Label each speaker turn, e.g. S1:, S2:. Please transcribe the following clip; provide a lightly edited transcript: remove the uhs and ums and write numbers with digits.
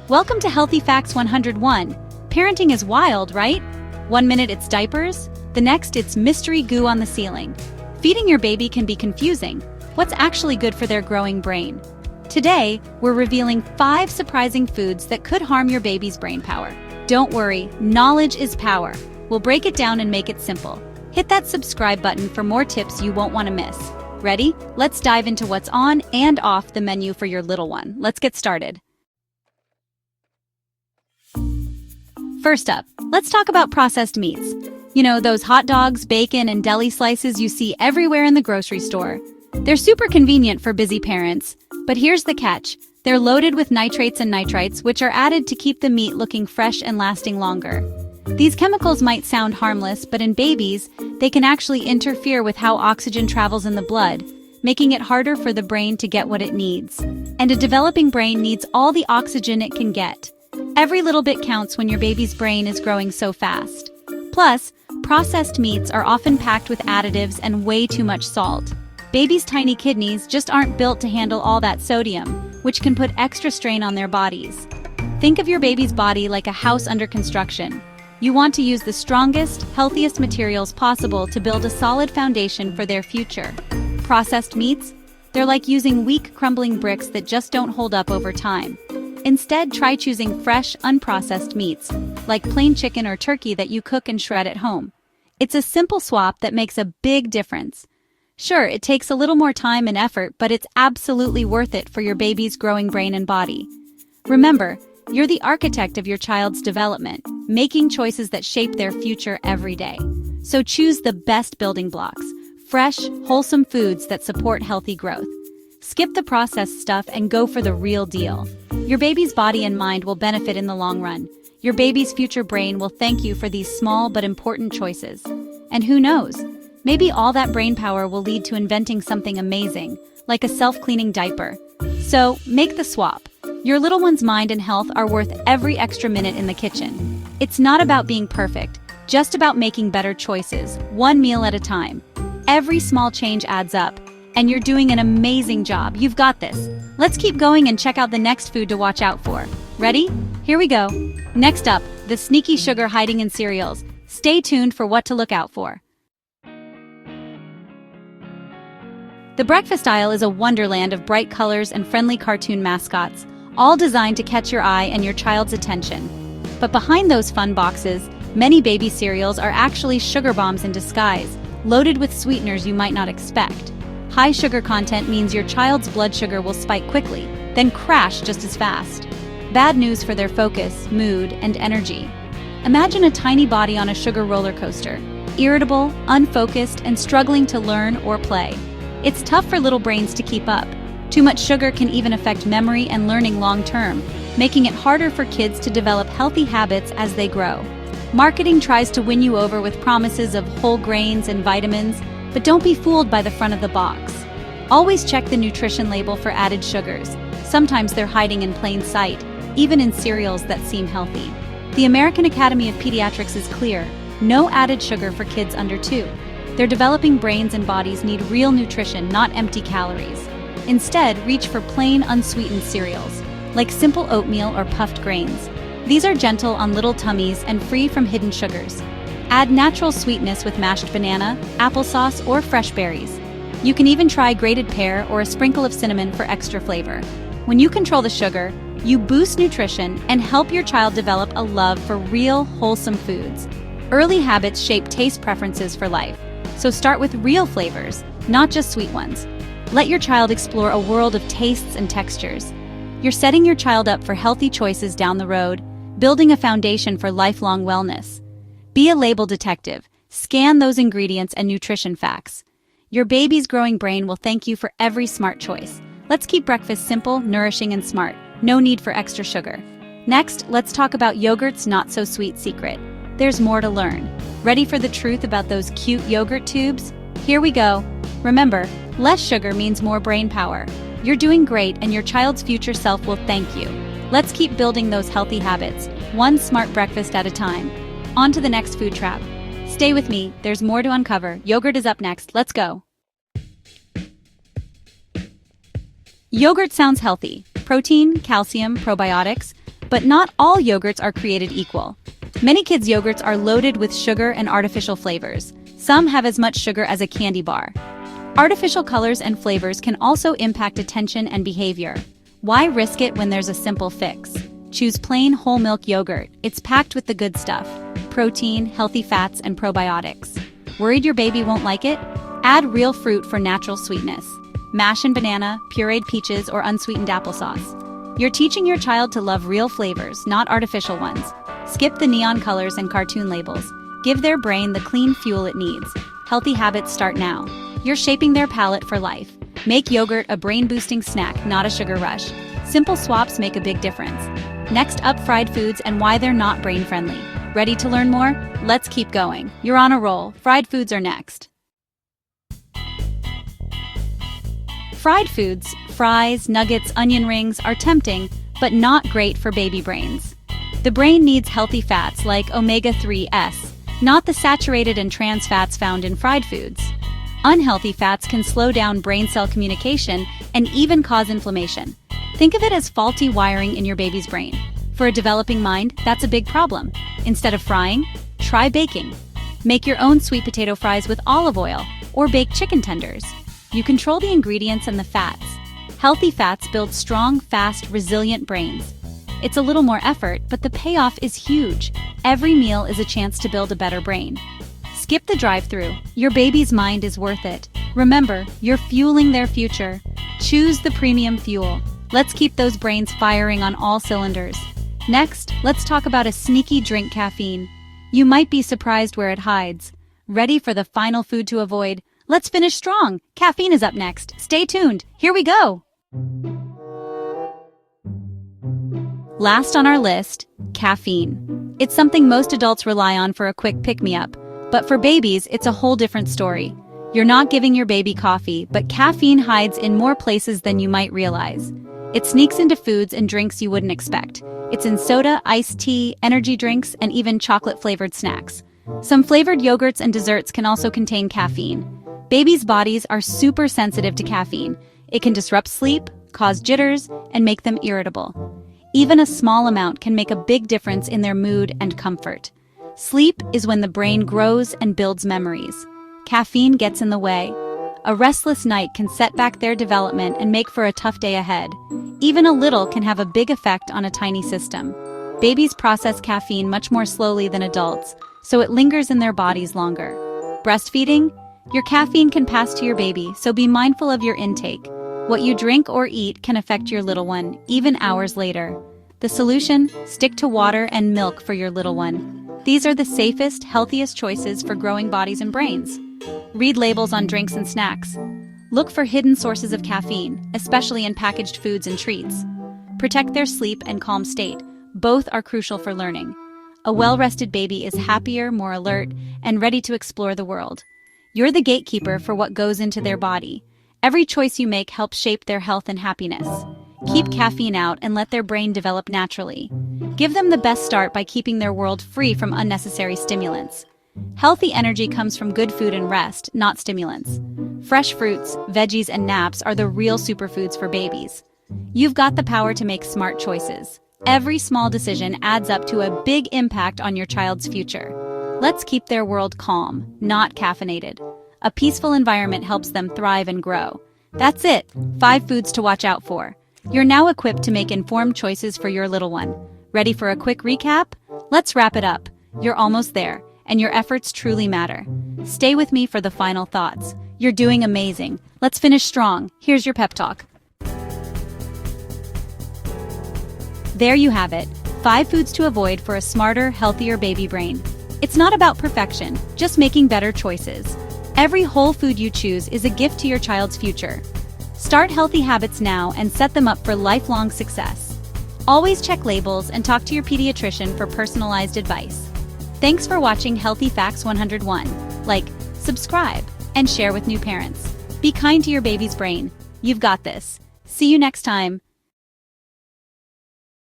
S1: Welcome to Healthy Facts 101. Parenting is wild, right? One minute it's diapers, the next it's mystery goo on the ceiling. Feeding your baby can be confusing. What's actually good for their growing brain? Today, we're revealing 5 surprising foods that could harm your baby's brain power. Don't worry, knowledge is power. We'll break it down and make it simple. Hit that subscribe button for more tips you won't want to miss. Ready? Let's dive into what's on and off the menu for your little one. Let's get started. First up, let's talk about processed meats. You know, those hot dogs, bacon, and deli slices you see everywhere in the grocery store. They're super convenient for busy parents, but here's the catch. They're loaded with nitrates and nitrites, which are added to keep the meat looking fresh and lasting longer. These chemicals might sound harmless, but in babies, they can actually interfere with how oxygen travels in the blood, making it harder for the brain to get what it needs. And a developing brain needs all the oxygen it can get. Every little bit counts when your baby's brain is growing so fast. Plus, processed meats are often packed with additives and way too much salt. Babies' tiny kidneys just aren't built to handle all that sodium, which can put extra strain on their bodies. Think of your baby's body like a house under construction. You want to use the strongest, healthiest materials possible to build a solid foundation for their future. Processed meats? They're like using weak, crumbling bricks that just don't hold up over time. Instead, try choosing fresh, unprocessed meats, like plain chicken or turkey that you cook and shred at home. It's a simple swap that makes a big difference. Sure, it takes a little more time and effort, but it's absolutely worth it for your baby's growing brain and body. Remember, you're the architect of your child's development, making choices that shape their future every day. So choose the best building blocks, fresh, wholesome foods that support healthy growth. Skip the processed stuff and go for the real deal. Your baby's body and mind will benefit in the long run. Your baby's future brain will thank you for these small but important choices. And who knows, maybe all that brain power will lead to inventing something amazing, like a self-cleaning diaper. So, make the swap. Your little one's mind and health are worth every extra minute in the kitchen. It's not about being perfect, just about making better choices, one meal at a time. Every small change adds up, and you're doing an amazing job. You've got this. Let's keep going and check out the next food to watch out for. Ready? Here we go. Next up, the sneaky sugar hiding in cereals. Stay tuned for what to look out for. The breakfast aisle is a wonderland of bright colors and friendly cartoon mascots, all designed to catch your eye and your child's attention. But behind those fun boxes, many baby cereals are actually sugar bombs in disguise, loaded with sweeteners you might not expect. High sugar content means your child's blood sugar will spike quickly, then crash just as fast. Bad news for their focus, mood, and energy. Imagine a tiny body on a sugar roller coaster, irritable, unfocused, and struggling to learn or play. It's tough for little brains to keep up. Too much sugar can even affect memory and learning long-term, making it harder for kids to develop healthy habits as they grow. Marketing tries to win you over with promises of whole grains and vitamins, but don't be fooled by the front of the box. Always check the nutrition label for added sugars. Sometimes they're hiding in plain sight, even in cereals that seem healthy. The American Academy of Pediatrics is clear: no added sugar for kids under 2. Their developing brains and bodies need real nutrition, not empty calories. Instead, reach for plain, unsweetened cereals, like simple oatmeal or puffed grains. These are gentle on little tummies and free from hidden sugars. Add natural sweetness with mashed banana, applesauce, or fresh berries. You can even try grated pear or a sprinkle of cinnamon for extra flavor. When you control the sugar, you boost nutrition and help your child develop a love for real, wholesome foods. Early habits shape taste preferences for life, so start with real flavors, not just sweet ones. Let your child explore a world of tastes and textures. You're setting your child up for healthy choices down the road, building a foundation for lifelong wellness. Be a label detective. Scan those ingredients and nutrition facts. Your baby's growing brain will thank you for every smart choice. Let's keep breakfast simple, nourishing, and smart. No need for extra sugar. Next, let's talk about yogurt's not-so-sweet secret. There's more to learn. Ready for the truth about those cute yogurt tubes? Here we go. Remember, less sugar means more brain power. You're doing great, and your child's future self will thank you. Let's keep building those healthy habits, one smart breakfast at a time. On to the next food trap. Stay with me, there's more to uncover. Yogurt is up next, let's go. Yogurt sounds healthy. Protein, calcium, probiotics. But not all yogurts are created equal. Many kids' yogurts are loaded with sugar and artificial flavors. Some have as much sugar as a candy bar. Artificial colors and flavors can also impact attention and behavior. Why risk it when there's a simple fix? Choose plain whole milk yogurt. It's packed with the good stuff: protein, healthy fats, and probiotics. Worried your baby won't like it? Add real fruit for natural sweetness. Mash in banana, pureed peaches, or unsweetened applesauce. You're teaching your child to love real flavors, not artificial ones. Skip the neon colors and cartoon labels. Give their brain the clean fuel it needs. Healthy habits start now. You're shaping their palate for life. Make yogurt a brain-boosting snack, not a sugar rush. Simple swaps make a big difference. Next up, fried foods and why they're not brain-friendly. Ready to learn more? Let's keep going. You're on a roll. Fried foods are next. Fried foods, fries, nuggets, onion rings, are tempting, but not great for baby brains. The brain needs healthy fats like omega-3s, not the saturated and trans fats found in fried foods. Unhealthy fats can slow down brain cell communication and even cause inflammation. Think of it as faulty wiring in your baby's brain. For a developing mind, that's a big problem. Instead of frying, try baking. Make your own sweet potato fries with olive oil or bake chicken tenders. You control the ingredients and the fats. Healthy fats build strong, fast, resilient brains. It's a little more effort, but the payoff is huge. Every meal is a chance to build a better brain. Skip the drive-thru. Your baby's mind is worth it. Remember, you're fueling their future. Choose the premium fuel. Let's keep those brains firing on all cylinders. Next, let's talk about a sneaky drink: caffeine. You might be surprised where it hides. Ready for the final food to avoid? Let's finish strong. Caffeine is up next. Stay tuned. Here we go. Last on our list, caffeine. It's something most adults rely on for a quick pick-me-up. But for babies, it's a whole different story. You're not giving your baby coffee, but caffeine hides in more places than you might realize. It sneaks into foods and drinks you wouldn't expect. It's in soda, iced tea, energy drinks, and even chocolate-flavored snacks. Some flavored yogurts and desserts can also contain caffeine. Babies' bodies are super sensitive to caffeine. It can disrupt sleep, cause jitters, and make them irritable. Even a small amount can make a big difference in their mood and comfort. Sleep is when the brain grows and builds memories. Caffeine gets in the way. A restless night can set back their development and make for a tough day ahead. Even a little can have a big effect on a tiny system. Babies process caffeine much more slowly than adults, so it lingers in their bodies longer. Breastfeeding? Your caffeine can pass to your baby, so be mindful of your intake. What you drink or eat can affect your little one, even hours later. The solution? Stick to water and milk for your little one. These are the safest, healthiest choices for growing bodies and brains. Read labels on drinks and snacks. Look for hidden sources of caffeine, especially in packaged foods and treats. Protect their sleep and calm state. Both are crucial for learning. A well-rested baby is happier, more alert, and ready to explore the world. You're the gatekeeper for what goes into their body. Every choice you make helps shape their health and happiness. Keep caffeine out and let their brain develop naturally. Give them the best start by keeping their world free from unnecessary stimulants. Healthy energy comes from good food and rest, not stimulants. Fresh fruits, veggies, and naps are the real superfoods for babies. You've got the power to make smart choices. Every small decision adds up to a big impact on your child's future. Let's keep their world calm, not caffeinated. A peaceful environment helps them thrive and grow. That's it. 5 foods to watch out for. You're now equipped to make informed choices for your little one. Ready for a quick recap? Let's wrap it up. You're almost there, and your efforts truly matter. Stay with me for the final thoughts. You're doing amazing. Let's finish strong. Here's your pep talk. There you have it. 5 foods to avoid for a smarter, healthier baby brain. It's not about perfection, just making better choices. Every whole food you choose is a gift to your child's future. Start healthy habits now and set them up for lifelong success. Always check labels and talk to your pediatrician for personalized advice. Thanks for watching Healthy Facts 101. Like, subscribe, and share with new parents. Be kind to your baby's brain. You've got this. See you next time.